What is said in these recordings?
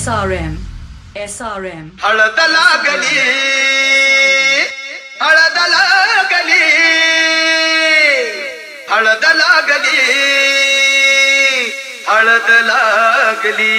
SRM SRM हळद लागली हळद लागली हळद लागली हळद लागली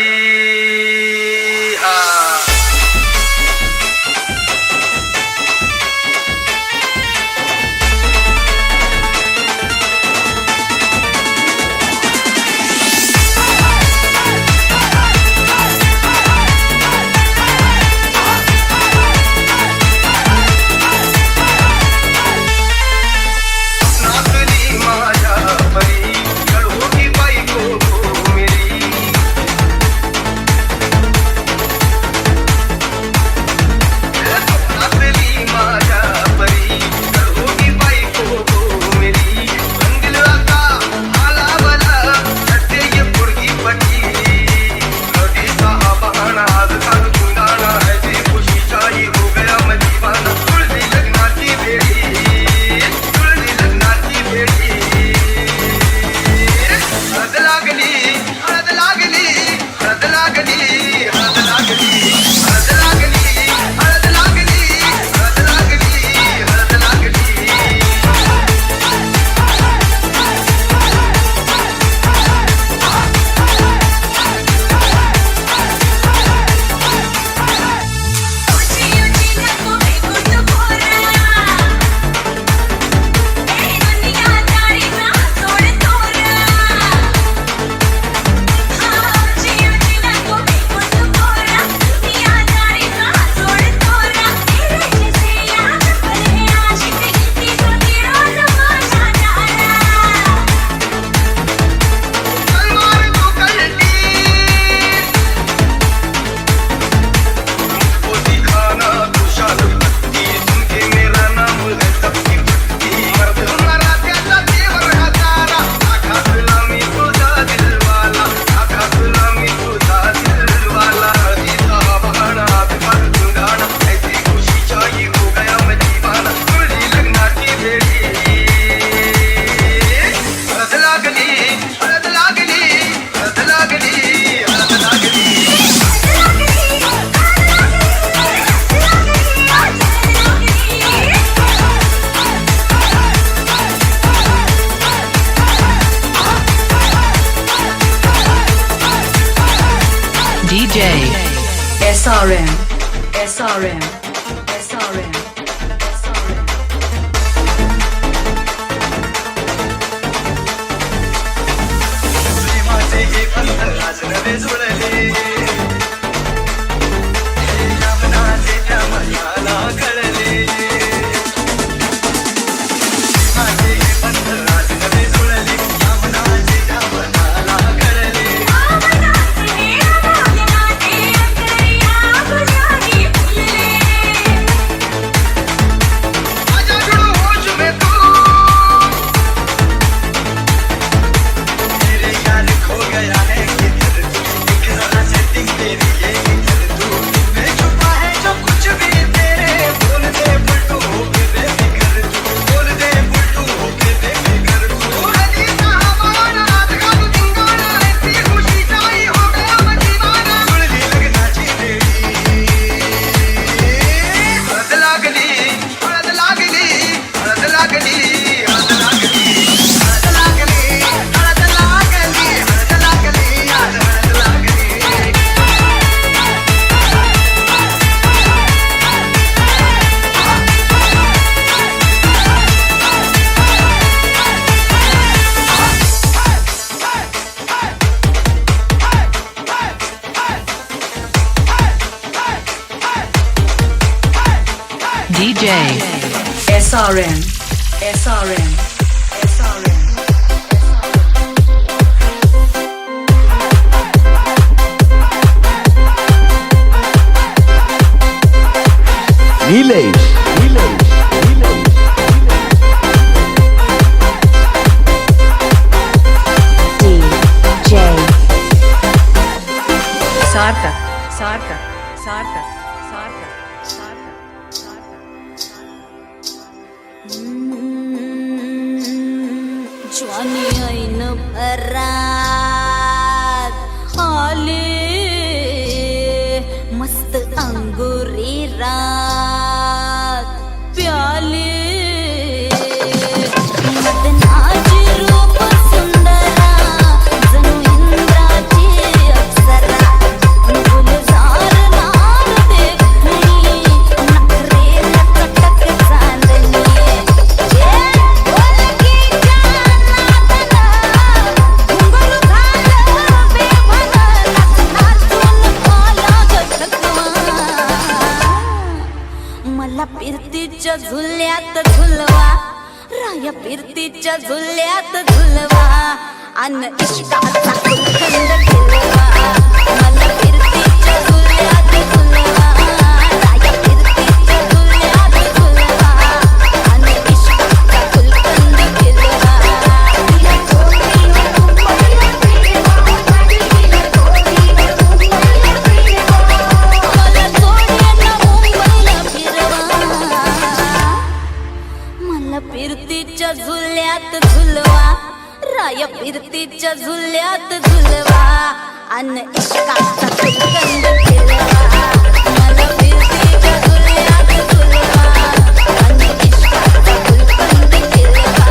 DJ SRM SRM SRM DJ SRM SRM SRM Nilesh DJ Sarthak Sarthak Sarthak Sarthak Sarthak Johnny in a parade, Holly. फिरतीच्या झुल्यात झुलवा राया फिरतीच्या झुल्यात झुलवा अन इश्काचा गुलखंद खिलवा मला फिरतीच्या झुल्यात झुलवा राया फिरतीच्या झुल्यात झुलवा अन इश्काचा गुलखंद खिलवा फिरतीच्या झुल्यात झुलवा राया फिरतीच्या झुल्यात झुलवा अन इश्काचा गुलकंद खिलवा मला फिरतीच्या झुल्यात झुलवा अन इश्काचा गुलकंद खिलवा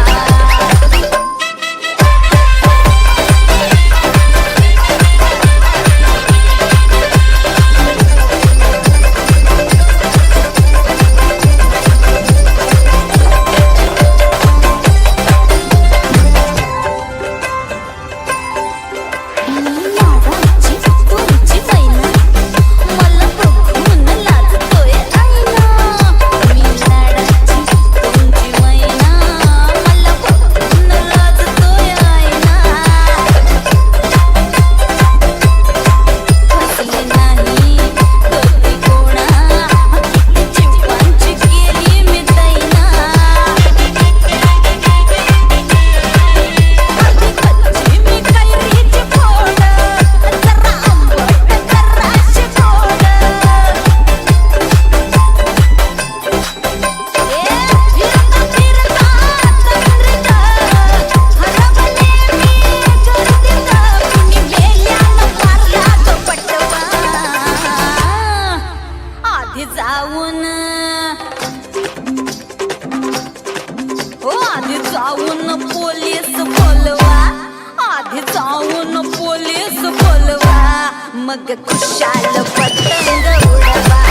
मग खुशाल पतंग उडवा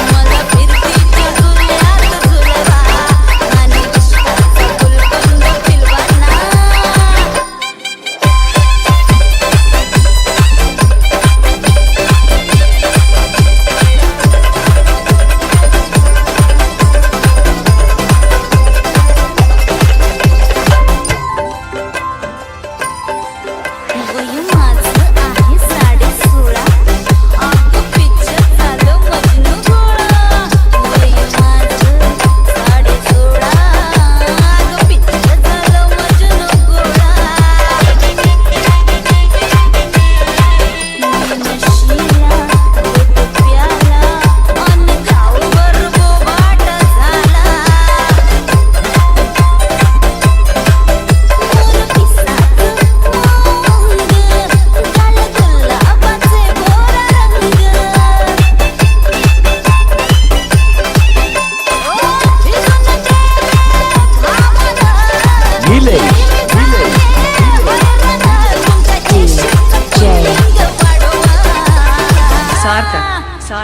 मला फिरतीच्या झुल्यात झुलवा आणि इश्काचा गुलकंद खिलवा ना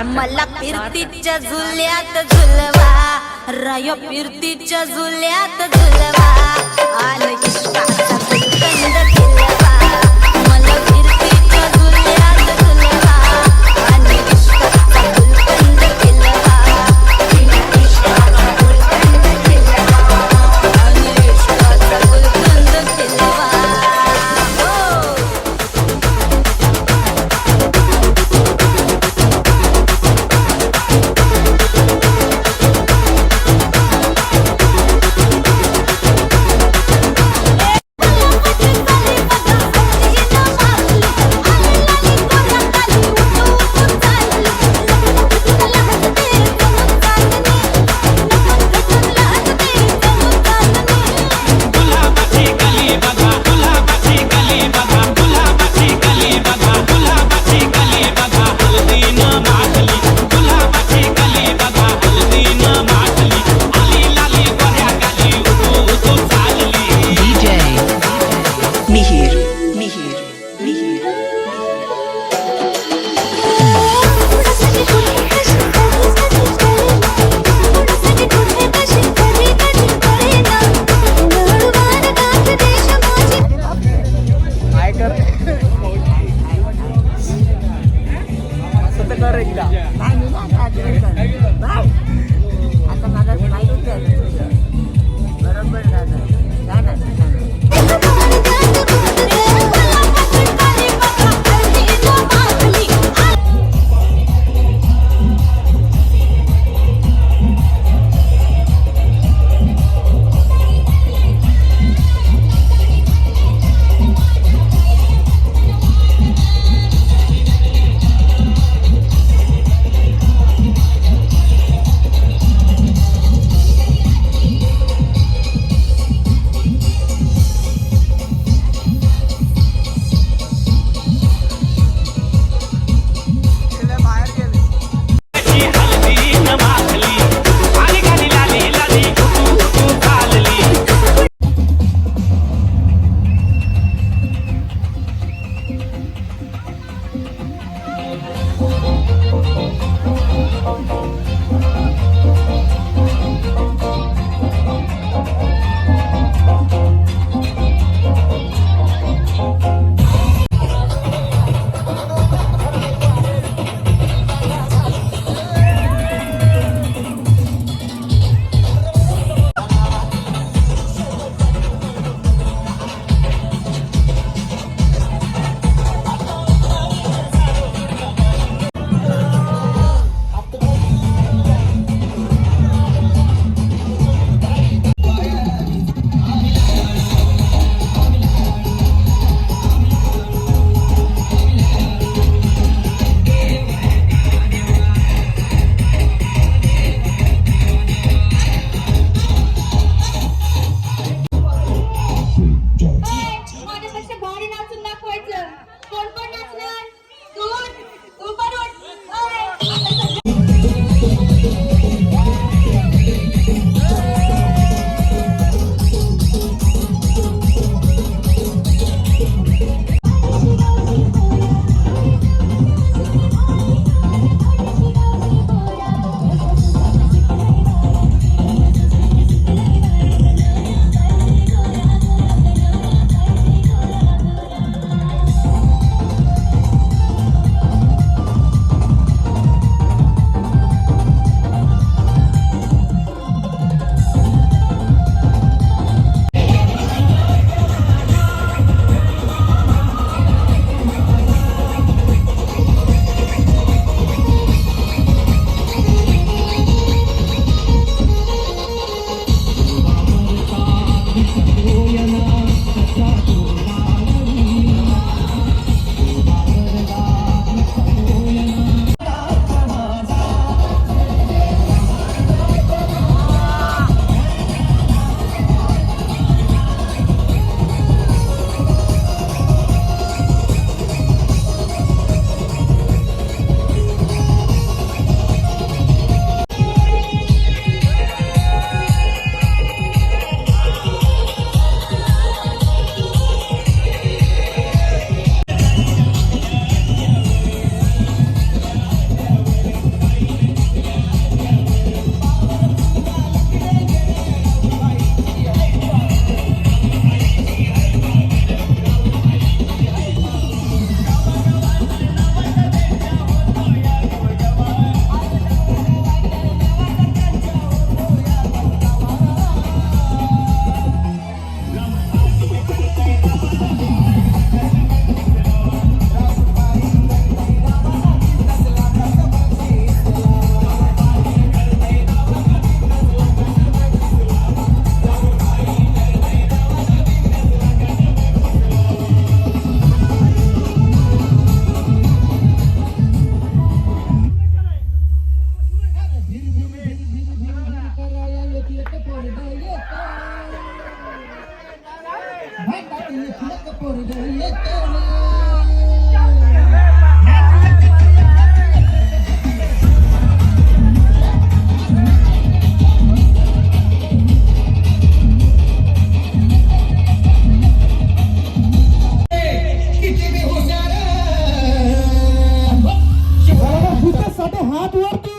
मला फिरतीच्या झुल्यात झुलवा राया फिरतीच्या झुल्यात झुलवा आणि इश्काचा गुलकंद खिलवा मला फिरतीच्या झुल्यात झुलवा आणि इश्काचा गुलकंद खिलवा इश्काचा गुलकंद खिलवा आणि इश्काचा गुलकंद खिलवा हात वरती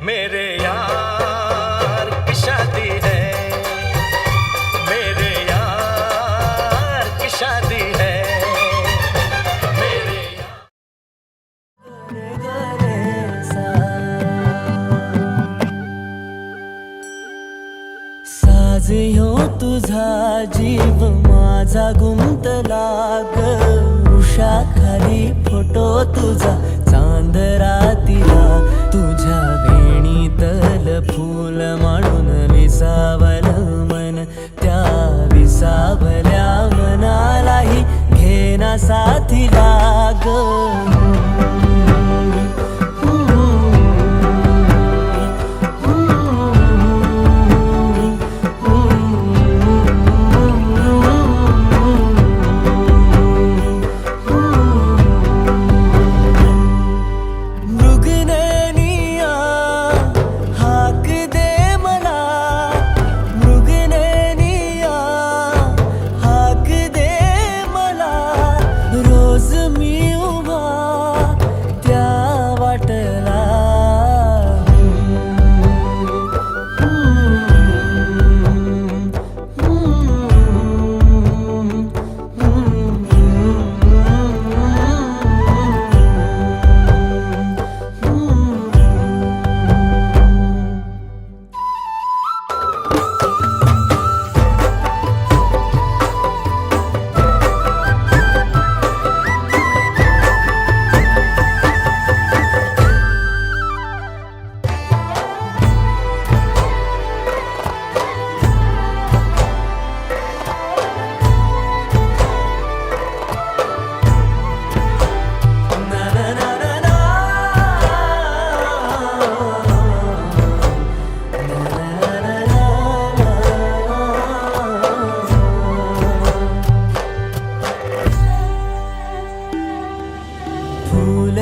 मेरे यार की शादी है, मेरे यार की शादी है, मेरे साज ह्यो तुझा जीव माझा गुंतला ग, उषा खाली फोटो तुझा चांद रातीला, तुझ्या वेणीतल फूल माळून विसावल मन, त्या विसावल्या मनालाही घेना साथीला ग.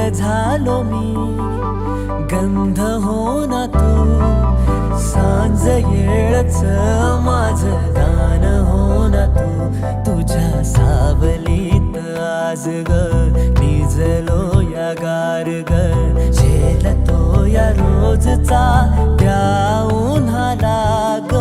झालो मी गंध हो ना तू, सांज येळच माझं दान हो ना तू, तुझ्या सावलीत आज ग निजलो या गार ग, झेलतो या रोजचा त्या उन्हाला ग.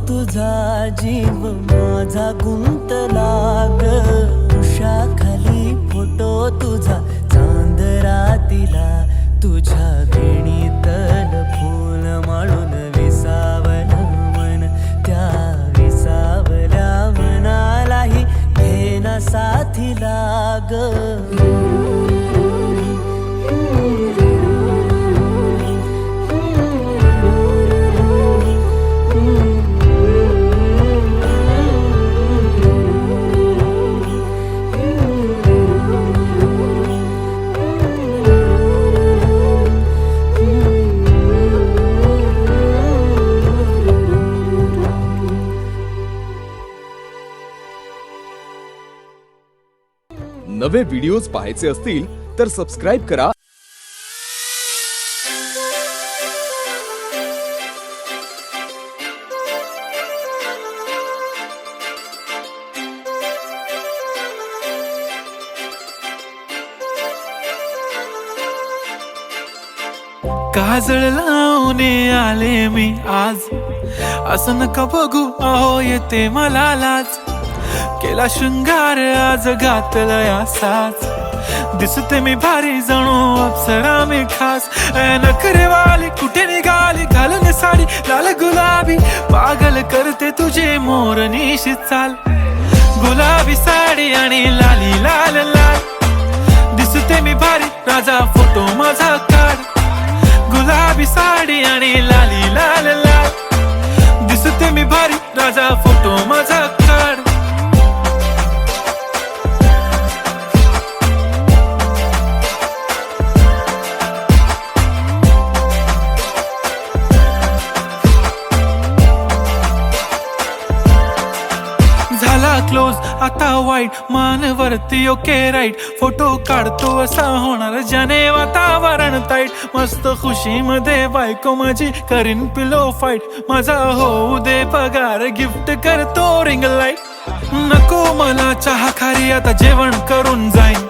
तुझा जीव माझा गुंतला ग, उषा खाली फोटो तुझा चांद रातीला, तुझ्या वेणीतल फूल माळून विसावल मन, त्या विसावल्या मनालाही घेना साथीला ग. नवे व्हिडिओज पाहायचे असतील तर सबस्क्राईब करा. काजळ लावून आले मी आज, असं नका बघू अहो येते मला लाज, केला शृंगार आज घातलाय असाच, दिसते मी भारी जणू अप्सरा मी खास, नखरेवाली कुठे निघाली घालून साडी लाल गुलाबी, पागल करते तुझे मोरनीशी चाल, गुलाबी साडी आणि लाली लाल लाल, दिसते मी भारी राजा फोटो माझा काढ, गुलाबी साडी आणि लाली लाल लाल, दिसते मी भारी माझा फोटो माझा काढ. झाला क्लोज आता वाईट मानवरती ओके राईट. फोटो काढतो असा होणार ज्याने वातावरण ताईट. मस्त खुशीमध्ये बायको माझी करीन पिलो फाईट. माझा होऊ दे पगार गिफ्ट करतो रिंग लाईट. नको मला चहा खारी आता जेवण करून जाईन.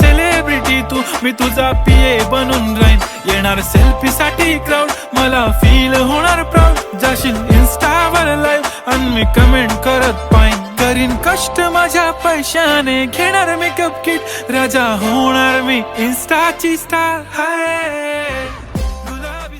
सेलिब्रिटी तू मी तुझा पिये बनून राहीन. येणार सेल्फी साठी क्राऊड मला फील होणार प्राऊड. जाशील इन्स्टावर लाईव्ह आणि मी कमेंट करत पाईन. करीन कष्ट माझ्या पैशाने घेणार मेकअप किट. राजा होणार मी इन्स्टाची स्टार. हाय गुलाबी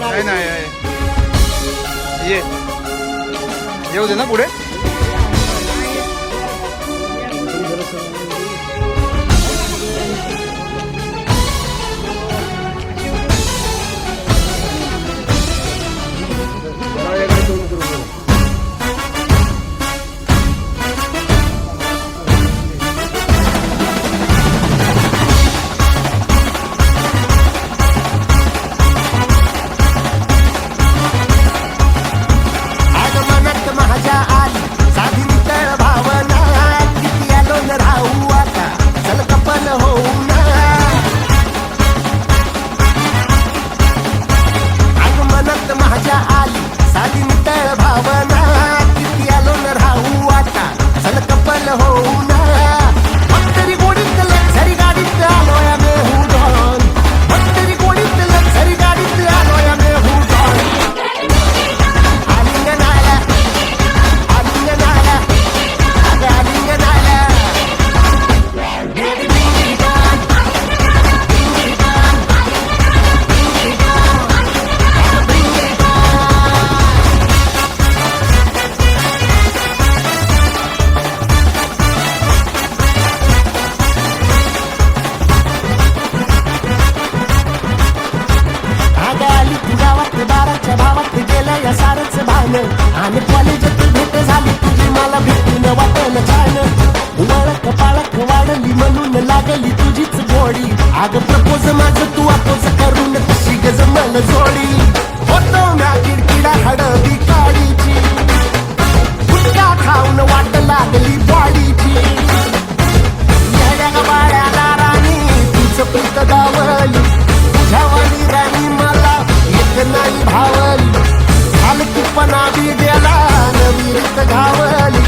नाही ये येऊ दे ना पुढे. आगमनात माझ्या आली साधी नितळ भावना, किती आलो न राहू आता चल कपल होऊ ना. आगमनात माझ्या आली साधी नितळ भावना, किती आलो न राहू आता चल कपल होऊ ना. भक्तरी गोडीत लक्झरी गाडीत आलोय मेहू डॉन, भक्तरी गोडीत लक्झरी गाडीत आलोय मेहू डॉन. आलिंगनाला आलिंगनाला अगं आलिंगनाला baby Bingi don Bingi don Bingi don Bingi don. अगं आली तू गावात बाराच्या भावात गेलं या सारच भान, आणि कॉलेजात भेट झाली तुझी मला भेटून वाटलं छान. वळख पाळख वाढली म्हणून लागली तुझीच गोडी, अगं प्रपोज माझं तू अपोज करून कशी गजमल जोडी. होतो ना किडकिडा हडबी काडीची, गुटखा खाऊन वाट लागली बॉडीची. येड्या ग बाळ्याला राणी तुझं प्रीत दावली, तुझ्यावाली राणी मला एक नाही भावली. हलकीपणा बी गेला नवी रीत घावली,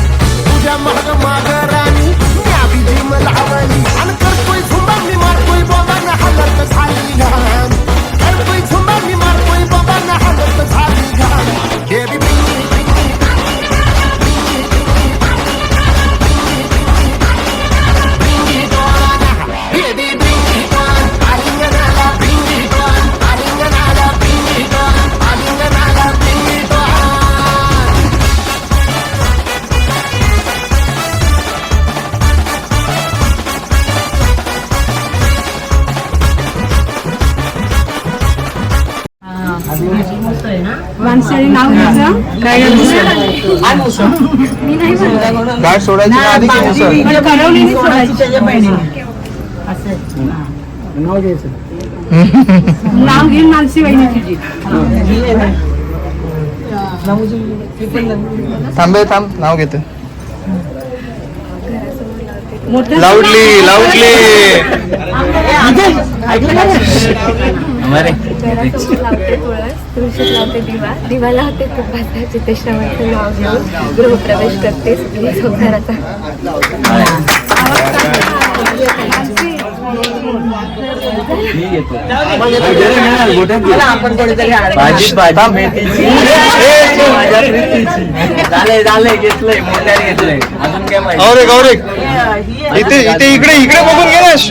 तुझ्या माग माग राणी म्या बी जिम लावली. आणि करतोय झुंबा मी मारतोय बाबा ना हालत झाली घाण, करतोय झुंबा मी मारतोय बाबा ना हालत झाली घाण. Baby Bingi Bingi Bingi Bingi don, baby Bingi don, आलिंगनाला Bingi don, आलिंगनाला Bingi don, आलिंगनाला Bingi don. माणसाने नाव घ्यायचं काय मी नाही म्हणत. काय सोडायची ना आधी की मुसळ? मला करवलेली सोडायची. नाव घेईन मानसी वहिनी तुझी. थांब नाव घेतो. मोठं लाऊडली लाऊडली. घरासमोर लावते तुळस, तुळशीत लावते दिवा, दिवा लावते तुपाचा, चितेश्वराचं नाव घेऊन गृहप्रवेश करते सुखी संसाराचा. गौरे गौरे इथे इथे इकडे इकडे बघून गेलास.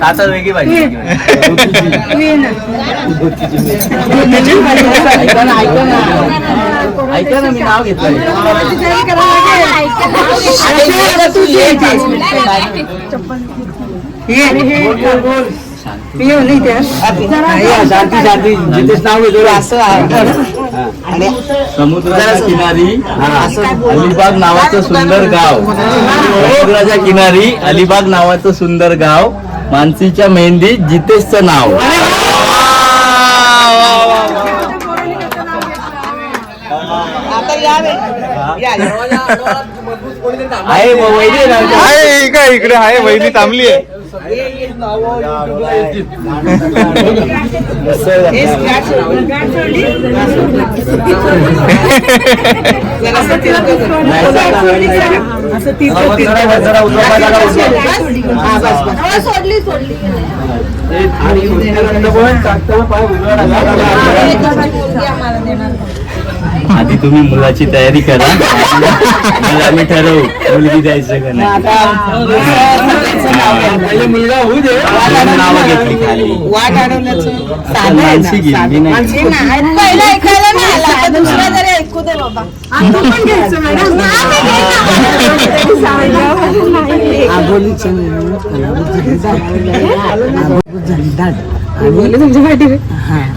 आता वेगळी भाजी ऐका ना मी नाव घेतलंय. समुद्राच्या किनारी अलिबाग नावाचं सुंदर गाव, समुद्राच्या किनारी अलिबाग नावाचं सुंदर गाव, मानसीच्या मेहंदीत जितेशचं नाव. आहे इकडे आहे वहिनी थांबली आहे. आधी तुम्ही मुलाची तयारी करा मग आम्ही ठरवू मुलगी द्यायचं का नाही. मुलगा होऊ दे नावं घेतली खाली मानसी गेली मी नाही. पहिला ऐकायला नाही आला आता दुसरा जरी ऐकू दे बाबा. आता पण घ्यायचं मॅडम.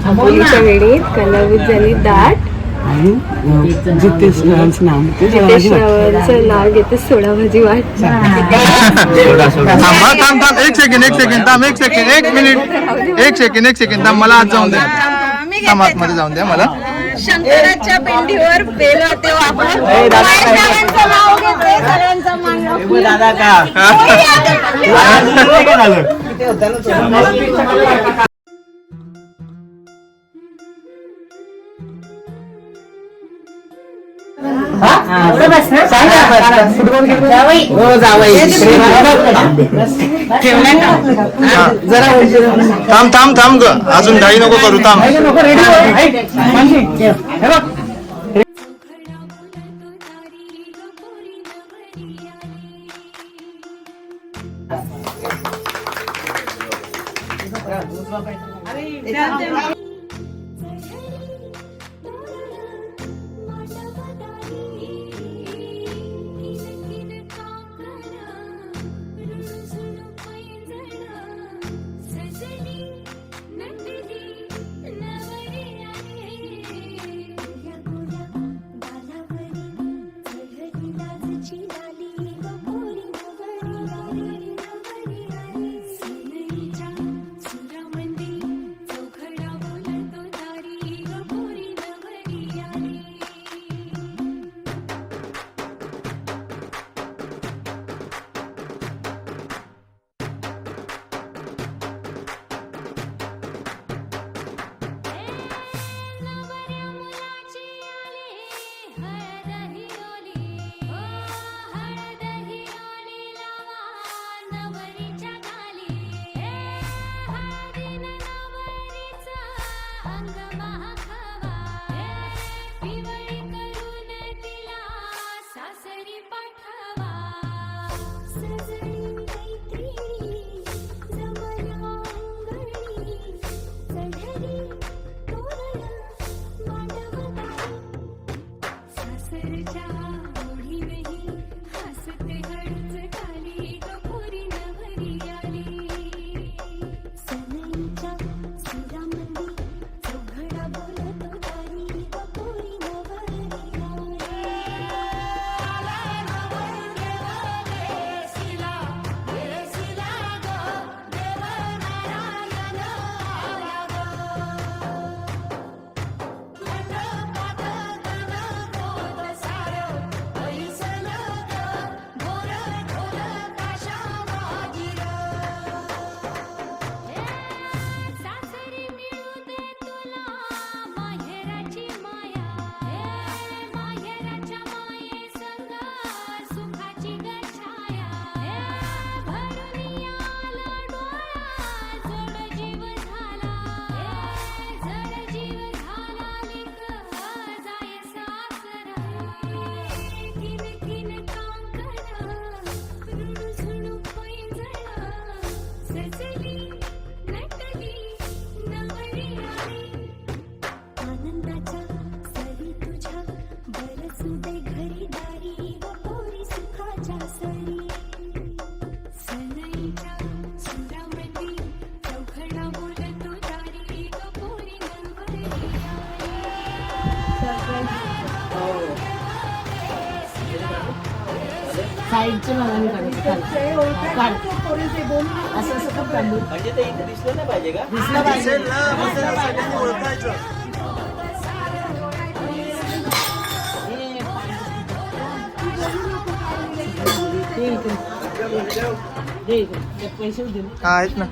आबोलीच्या वेळी कलावूत झाली दाट जितेश रावांचं नाव घेते सोडा भाजी वाट. थांब एक सेकंड थांब एक सेकंड थांब मला आज जाऊन द्या. थांब आतमध्ये जाऊन द्या मला. शंकराच्या पिंडीवर बेल तेव्हा आपण सगळ्यांचं नाव घेते सगळ्यांचा मान दादा का थांब ग अजून घाई नको करू थांब. साईडच्या नावाने काढायचं. असं असं का काढू? म्हणजे ते इथे दिसलं नाही पाहिजे का? दिसलं पाहिजे. पैसे दे आहेत ना.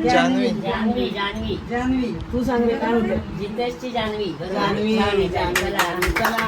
जानवी जानवी जानवी जानवी तू सांग रे काय होतं? जितेशची जानवी जानवी चला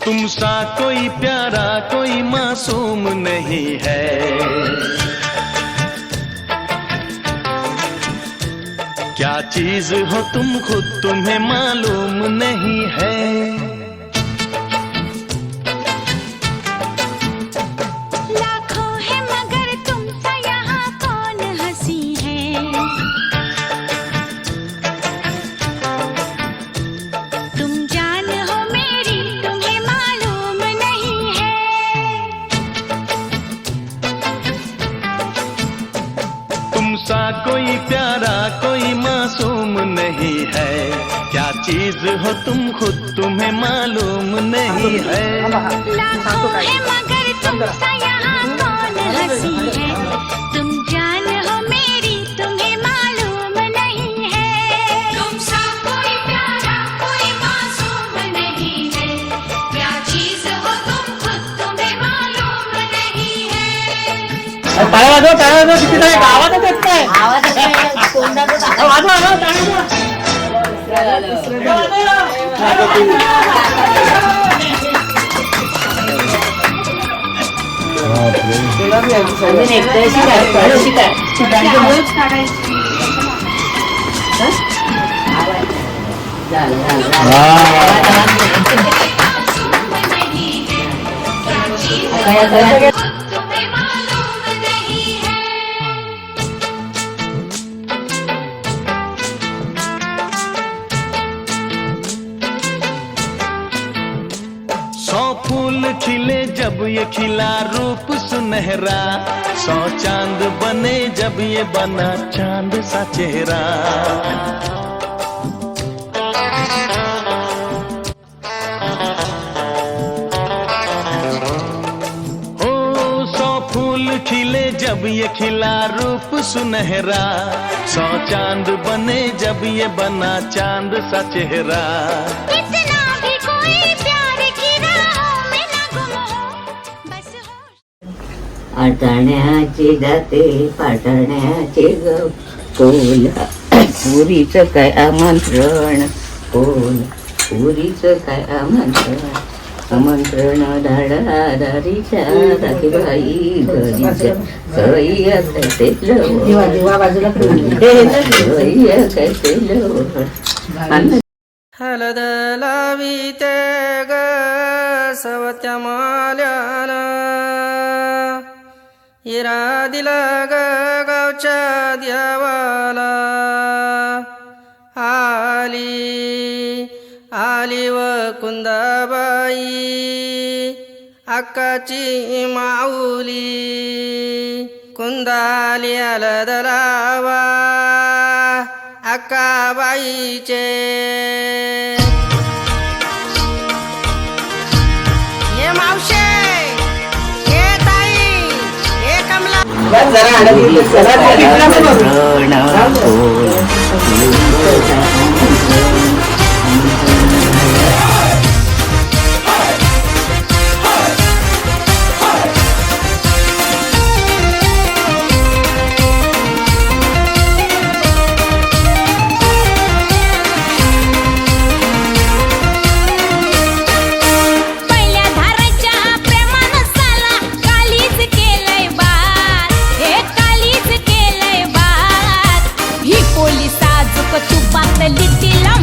तुम सा कोई प्यारा कोई मासूम नहीं है, क्या चीज हो तुम खुद तुम्हें मालूम नहीं है। लाखों है मगर तुमसा यहाँ कौन हंसी है, तुम जान हो मेरी तुम्हें मालूम नहीं है। तुम सा कोई प्यारा कोई मासूम नहीं है, क्या चीज हो तुम खुद तुम्हें मालूम नहीं है। लाखों है मगर तुमसा यहाँ कौन हंसी है, तुम जान हो मेरी तुम्हें मालूम नहीं है। तुमसा कोई प्यारा कोई मासूम नहीं है, क्या चीज हो तुम खुद तुम्हें मालूम नहीं है। टाळ्या वाजव किती नाही आवाजच येत नाही. तुम्हें मालूम नहीं है। सौ फूल खिले जब ये खिला रूप सुनहरा, 100 चांद बने जब ये बना चांद सा चेहरा। ओ 100 फूल खिले जब ये खिला रूप सुनहरा, 100 चांद बने जब ये बना चांद सा चेहरा। इतना भी कोई प्यार की राहों में ना गुम हो, बस हो। आटाण्याचे जाते पाटण्याचे ग कोल, पुरीचं काय आमंत्रण कोल, पुरीचं काय आमंत्रण, आमंत्रण दारीच्या राखीबाई घरीच्या सवय्या काय हलद लाविते ग सवत्या माल्याला, हिरा दिला ग गावच्या देवाला, आली व कुंदाबाई अक्काची माऊली, कुंदाली हलद लावा अक्काबाईचे। ये मावशे ये ताई ये कमला पोलिसा तुपात लिटीला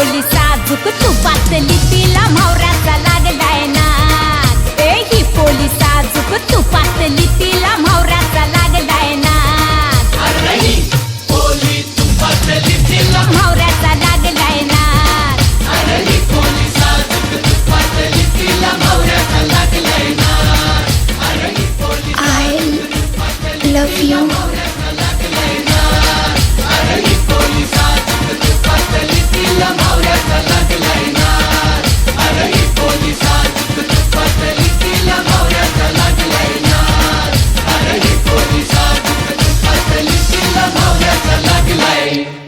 पोली साजूक तुपातली तिला म्हावऱ्याचा लागलाय नाद ही पोली साजूक तुपातली तिला म्हावऱ्याचा लागलाय नाद म्हावऱ्याचा लागलाय नाद आय लव यू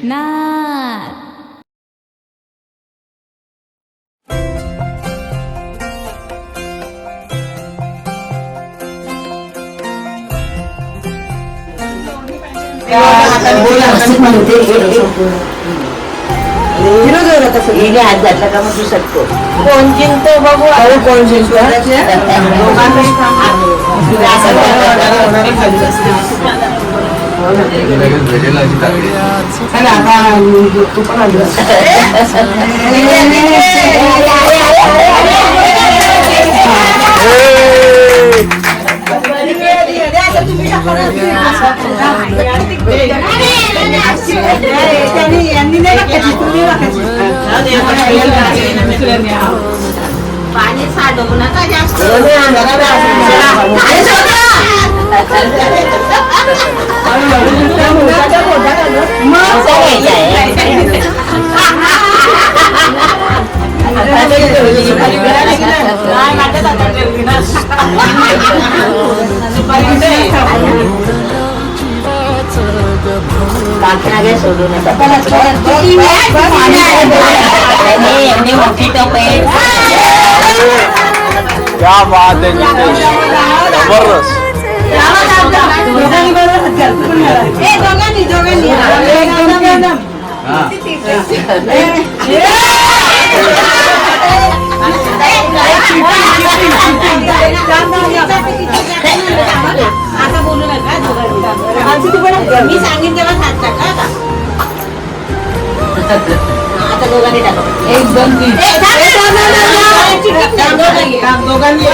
नाद हात घातला का मग शकतो कोण जिंकतो बघू कोण जिंकतो पाणी साठवू नका जास्त सोडू क्या बात है जबरदस्त आता बोलू नका मी सांगेन तेव्हा हात टाका आता दोघांनी टाका 1 2 3 दोघांनी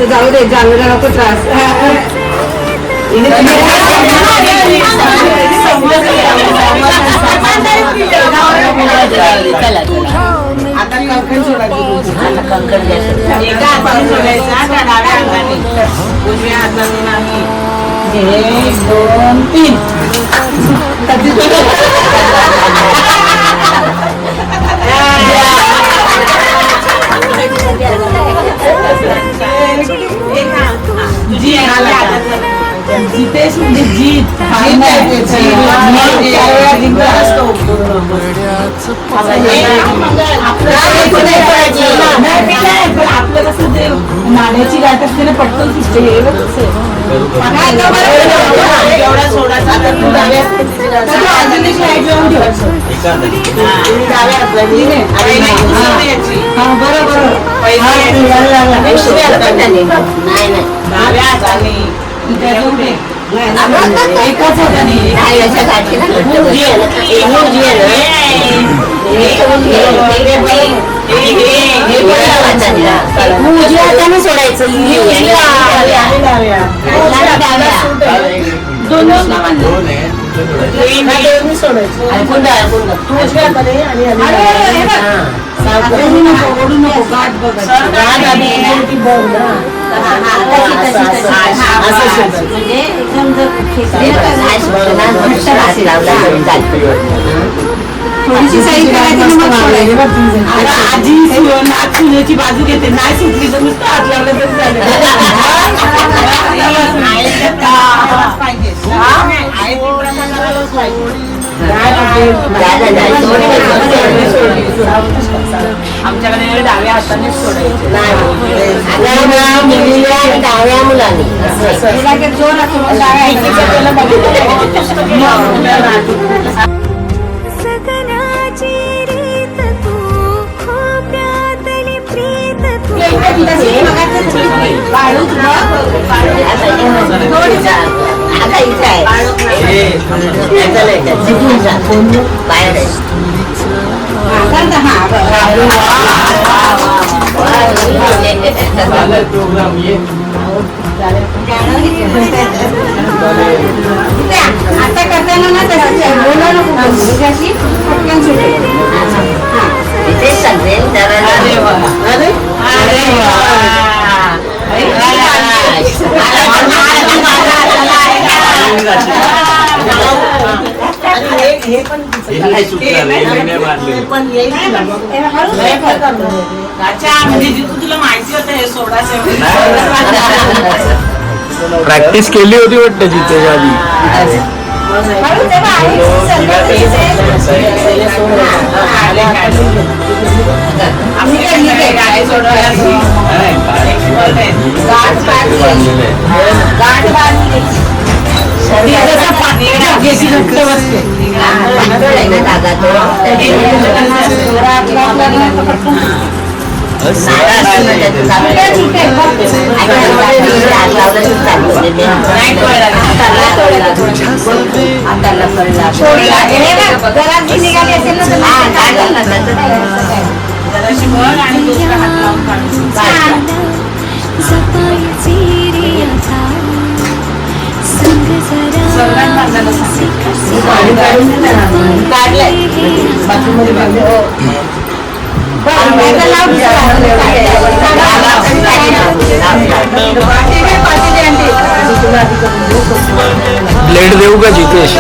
जाऊ दे जागला नको त्रास आता कंकण सोडायचं एका हाताने सोडायचा त्या डाव्या हाताने उजव्या हाताने नाही 1 2 3 जितेश म्हणजे जीत आपलं कसं ते नाण्याची गाठ असते ना पटकन सुटते एवढा सोडायचा बरोबर एकाच हाताने सोडायचं दोन ओढू नको गाठ बघ म्हणजे एकदम थोडीशी साईड करायची आजी सुनेची बाजू घेते नाही सुटली तर नुसतं हात लावलं तरी चालेल आमच्याकडे डाव्या हाताने सोडायचे डाव्या मुलांनी जोर सगनाची रीत तू खोप्यातली प्रीत तू आता इथे आहे बाहेर आहे प्रोग्राम ये आता करताना ना इथे सगळे हे पण म्हणजे जिथून तुला माहिती होतं हे सोडायचं प्रॅक्टिस केली होती वाटतं जिथे आधी ब्लेड देऊ का जितेश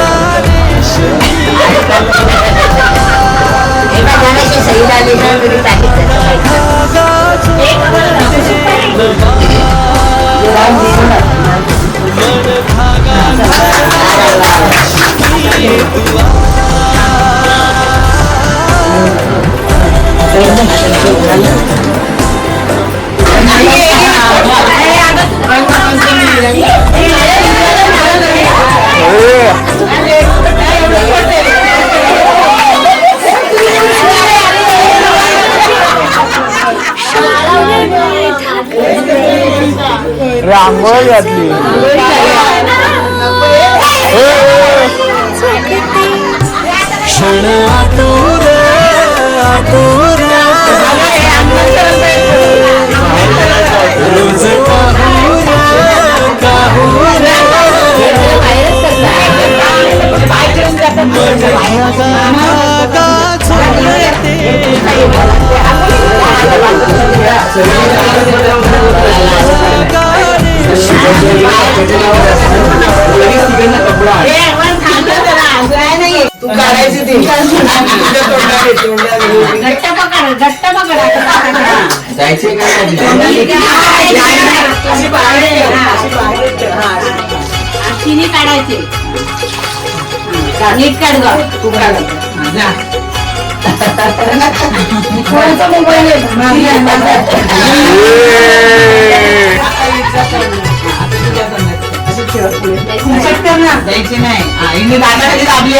सही झाली ना तरी रांगोळी घातली क्षण आतुर आतुर रोज काहूर तू काढायची ती घट्ट पकड जायचे तिने काढायचे नीट काढ ग तू काढ कोणाचा मोबाईल द्यायची नाही दादा दाबली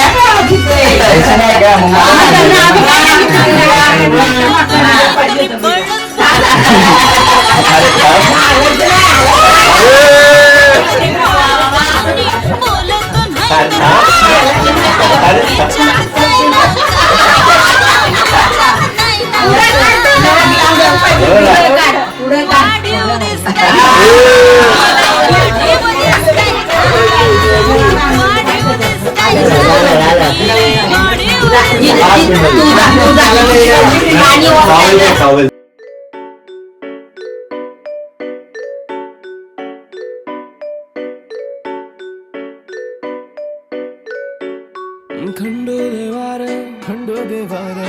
खंडो देवार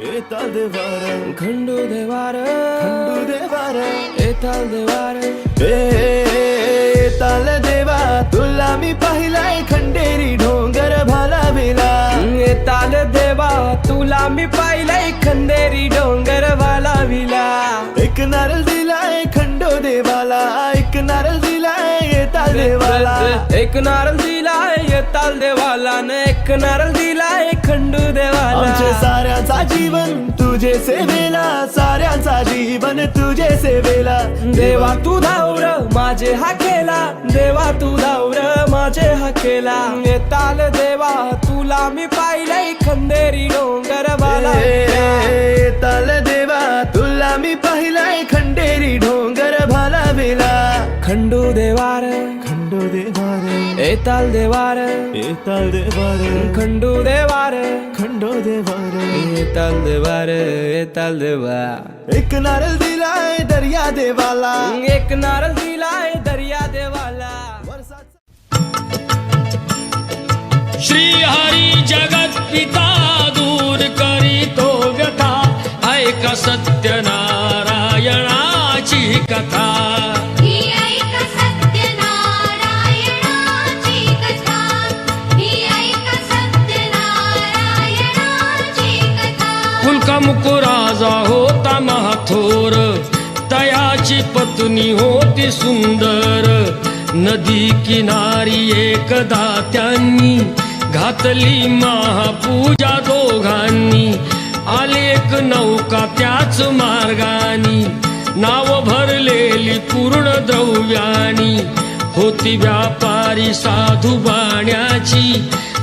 एताल देवार खंडो देवार एताल देवार एताल देवा तुला मी पाहिलाय खंडेरी ढोंगर भाला बेला तुला मी पाहिलंय खंदेरी डोंगर वाला विला. एक नारळ दिलाय खंडो देवाला, एक नारळ दिलाय येताल देवाला, एक नारळ दिलाय येताल देवाला न एक नारळ दिलाय खंडू देवाला. आमचे साऱ्यांचा जीवन तुझे सेवेला, साऱ्यांचा जीवन तुझे सेवेला. देवा तू धावर माझे हाकेला, देवा तू धावर माझे हाकेला. येताल देवा तुला मी पाहिलंय खंदेरी डोंगर वाला. येताल देवा तुला मी पाहिलंय खंडेरी डोंगर भाला वेला. खंडू देवार खंडू देवार येताल देवार येताल देवार खंडू देवार खंडू देवार येताल देवार येताल देवा. एक नारळ दिलाय दर्या देवाला, एक नारळ दिलाय दर्या देवाला. श्री हरी जगत पिता दूर करीतो व्यथा, ऐका सत्य नारायणाची कथा. ही ऐक सत्य नारायणाची कथा, ही ऐक सत्य नारायणाची कथा. फुलका मुकुराजा होता महाथोर, तयाची पत्नी होती सुंदर. नदी किनारी एकदा त्यांनी घातली महापूजा दोघांनी. आली एक नौका त्याच मार्गानी, नाव भरलेली पूर्ण द्रव्यानी. होती व्यापारी साधू बाण्याची,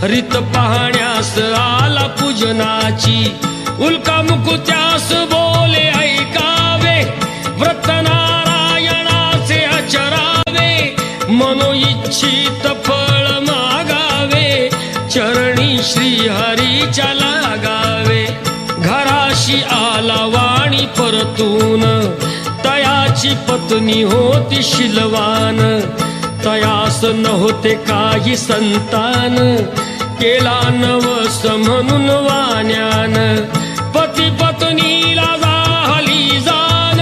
रीत पाहण्यास आला पूजनाची. उल्का मुकुत्यास बोले ऐकावे, व्रत नारायणाचे आचरावे. मनोइच्छित फळ मागावे, चरणी श्री हरीच्या लागावे. घराशी आला वाणी परतून, तयाची पत्नी होती शिलवान. तयास नव्हते काही संतान, केला नवस म्हणून वाण्यान. पती पत्नीला झाली जाण,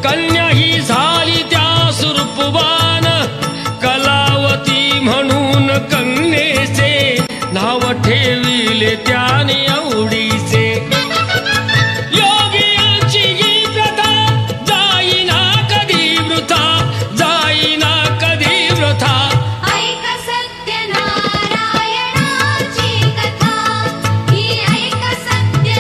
कन्या ही झाली त्यास रूपवान. कलावती म्हणून कन्येचे नाव ठेविले त्याने आवडीचे. योगियांची ही प्रथा जाईना कधी वृथा, जाईना कधी वृथा. ऐक सत्य नारायणाची कथा, ही ऐक सत्य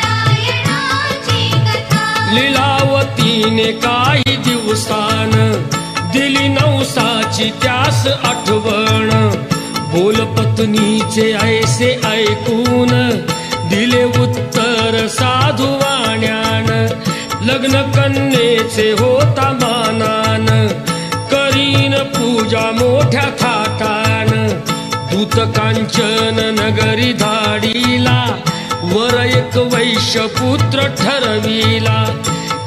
नारायणाची कथा. लीलावतीने काही दिवसान दिली नवसाची त्यास आठवण. बोल पत्नीचे ऐसे ऐकून दिले उत्तर साधू वाण्यान. लग्न कन्येचे होता मानान, करीन पूजा मोठ्या थाटान. दूत कांचन नगरी धाडीला, वर एक वैश्य पुत्र ठरविला.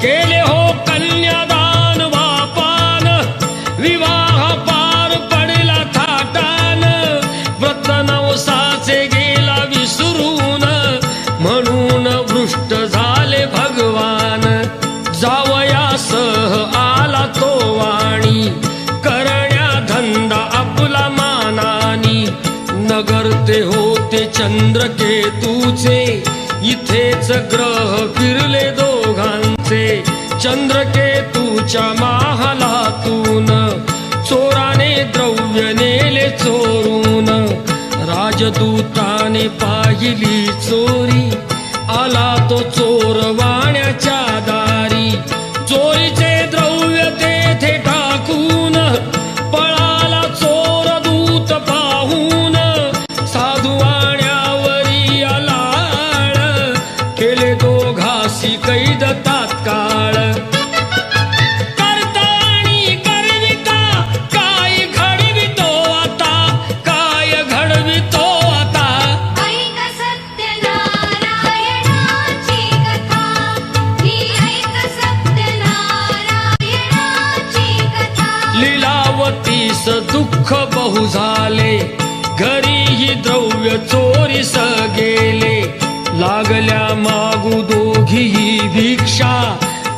केले हो कन्यादान वापान, विवाह पार पडला थाटान. व्रत नवसाचे गेला विसरून, म्हणून भ्रष्ट झाले भगवान. जावयासह आला तो वाणी, करण्या धंदा आपला मानानी. नगर ते होते चंद्रकेतूचे, इथेच ग्रह फिरले दोघांचे. चंद्रकेतूच्या महालातून चोराने द्रव्य नेले चोरून. राजदूताने पाहिली चोरी, आला तो चोर वाण्याच्या दारी. चोरीचे द्रव्य तेथे टाकून, पळाला चोर दूत पाहून. साधू वाण्यावरी आलाळ, केले दोघासी कैद तात्काळ. करता आणि करविता, काय घडवितो आता, काय घडवितो आता. ऐक सत्य नारायणाची कथा, ही ऐक सत्य नारायणाची कथा. लीलावतीस दुःख बहु झाले, घरीही द्रव्य चोरीस गेले. लागल्या मागू दोघीही भिक्षा,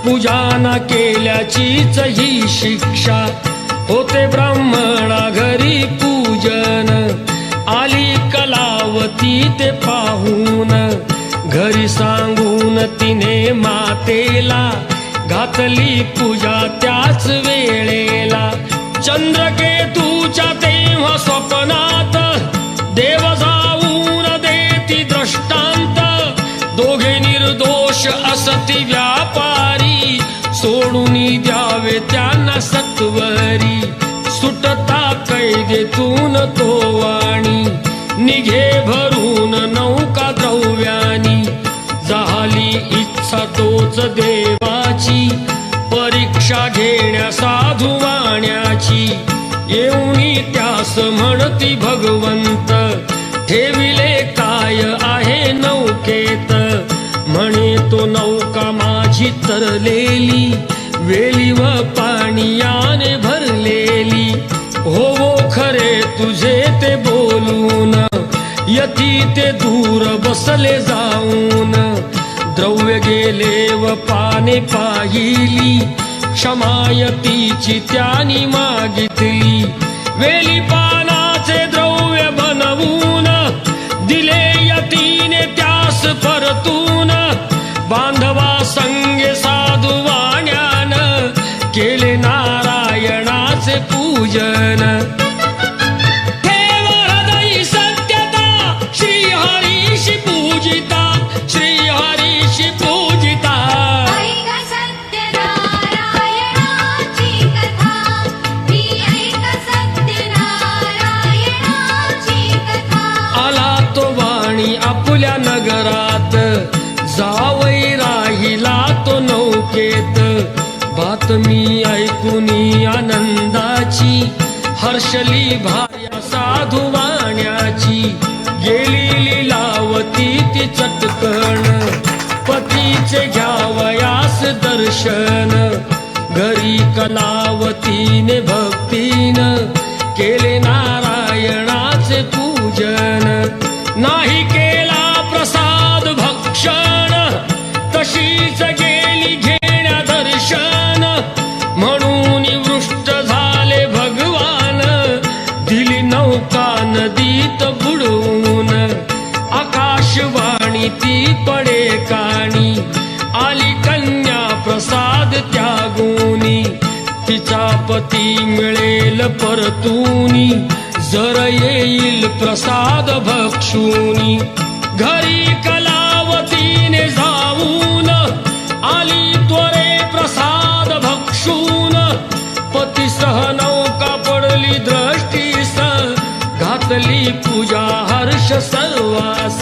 पूजाना केल्याचीच ही शिक्षा. होते ब्राह्मणा घरी पूजन, आली कलावती ते पाहून. घरी सांगून तिने मातेला घातली पूजा त्याच वेळेला. चंद्रकेतूच्या तेव्हा स्वप्नात देव जाऊन देती दृष्टांत. दोघे निर्दोष असती व्यापारी सोडून द्यावे त्यांना सत्वरी. सुटता कैदेतून तो वाणी निघे भरून नौका द्रव्यानी. झाली इच्छा तोच देवाची परीक्षा घेण्या साधू वाण्याची. येऊनी त्यास म्हणती भगवंत ठेविले काय आहे नौकेत. म्हणे तो नौका माझी तरलेली वेली व पाणीयाने भरलेली. हो खरे तुझे ते बोलून यती ते दूर बसले जाऊन. द्रव्य गेले व पाने पाहिली क्षमायतीची त्यानी मागितली. वेली पानाचे द्रव्य बनवून दिले यतीने त्यास परतून. बांधवा संगे साधू वाण्यान केले नारायणाचे पूजन. ठेव हृदयी सत्यता श्रीहरीशी पूजिता श्रीहरीशी पूजिता. ऐक सत्यनारायणाची कथा ही ऐक सत्यनारायणाची कथा. आला तो वाणी आपल्या नगरात जावई राहिला तो नौकेत. बातमी ऐकुनी आनंदाची हर्षली भार्या साधू वाण्याची. गेली लीलावती ती चटकन पतीचे घ्यावयास दर्शन. घरी कलावतीने भक्तीन केले नारायणाचे पूजन. नाही केला प्रसाद भक्षण तशीच गेली घेण्या दर्शन. म्हणून वृष्ट झाले भगवान दिली नौका नदीत बुडवून. आकाशवाणी ती पडे काणी आली कन्या प्रसाद त्यागुनी. तिचा पती मिळेल परतूनी जर येईल प्रसाद भक्षुनी. घरी कलावतीने जाऊन आली त्वरे प्रसाद भक्षून. पतीसह नौका पडली दृष्टीस घातली पूजा हर्ष सर्वास.